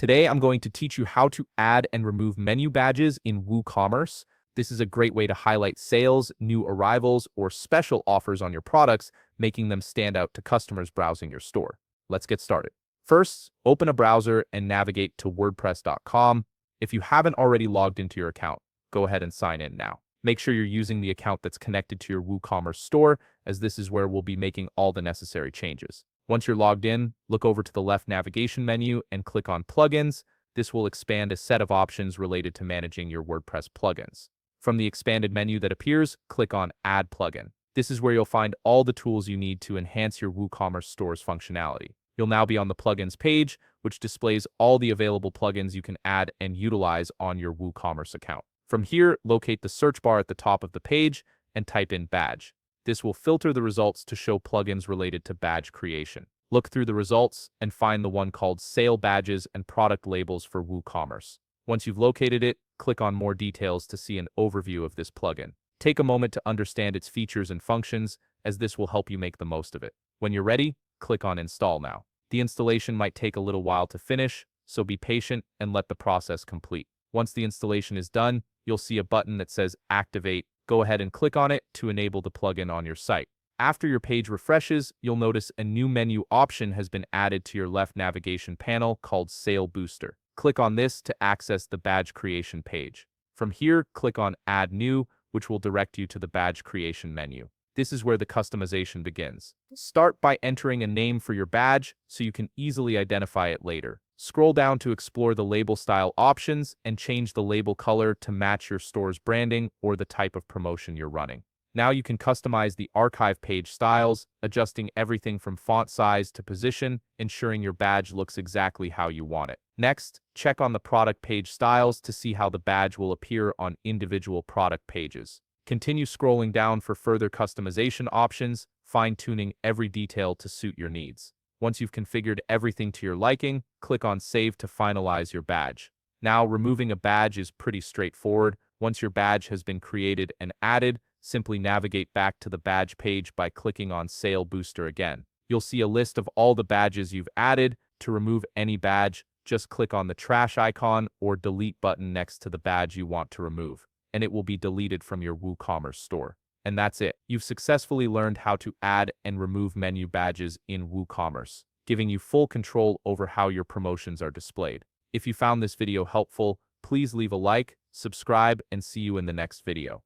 Today, I'm going to teach you how to add and remove menu badges in Woocommerce. This is a great way to highlight sales, new arrivals, or special offers on your products, making them stand out to customers browsing your store. Let's get started. First, open a browser and navigate to WordPress.com. If you haven't already logged into your account, go ahead and sign in now. Make sure you're using the account that's connected to your WooCommerce store, as this is where we'll be making all the necessary changes. Once you're logged in, look over to the left navigation menu and click on Plugins. This will expand a set of options related to managing your WordPress plugins. From the expanded menu that appears, click on Add Plugin. This is where you'll find all the tools you need to enhance your WooCommerce store's functionality. You'll now be on the Plugins page, which displays all the available plugins you can add and utilize on your WooCommerce account. From here, locate the search bar at the top of the page and type in Badge. This will filter the results to show plugins related to badge creation. Look through the results and find the one called Sale Badges and Product Labels for Woocommerce. Once you've located it, click on More Details to see an overview of this plugin. Take a moment to understand its features and functions, as this will help you make the most of it. When you're ready, click on Install Now. The installation might take a little while to finish, so be patient and let the process complete. Once the installation is done, you'll see a button that says Activate. Go ahead and click on it to enable the plugin on your site. After your page refreshes, you'll notice a new menu option has been added to your left navigation panel called Sale Booster. Click on this to access the badge creation page. From here, click on Add New, which will direct you to the badge creation menu. This is where the customization begins. Start by entering a name for your badge so you can easily identify it later. Scroll down to explore the label style options and change the label color to match your store's branding or the type of promotion you're running. Now you can customize the archive page styles, adjusting everything from font size to position, ensuring your badge looks exactly how you want it. Next, check on the product page styles to see how the badge will appear on individual product pages. Continue scrolling down for further customization options, fine-tuning every detail to suit your needs. Once you've configured everything to your liking, click on Save to finalize your badge. Now, removing a badge is pretty straightforward. Once your badge has been created and added, simply navigate back to the badge page by clicking on Sale Booster again. You'll see a list of all the badges you've added. To remove any badge, just click on the trash icon or delete button next to the badge you want to remove, and it will be deleted from your WooCommerce store. And that's it. You've successfully learned how to add and remove menu badges in WooCommerce, giving you full control over how your promotions are displayed. If you found this video helpful, please leave a like, subscribe, and see you in the next video.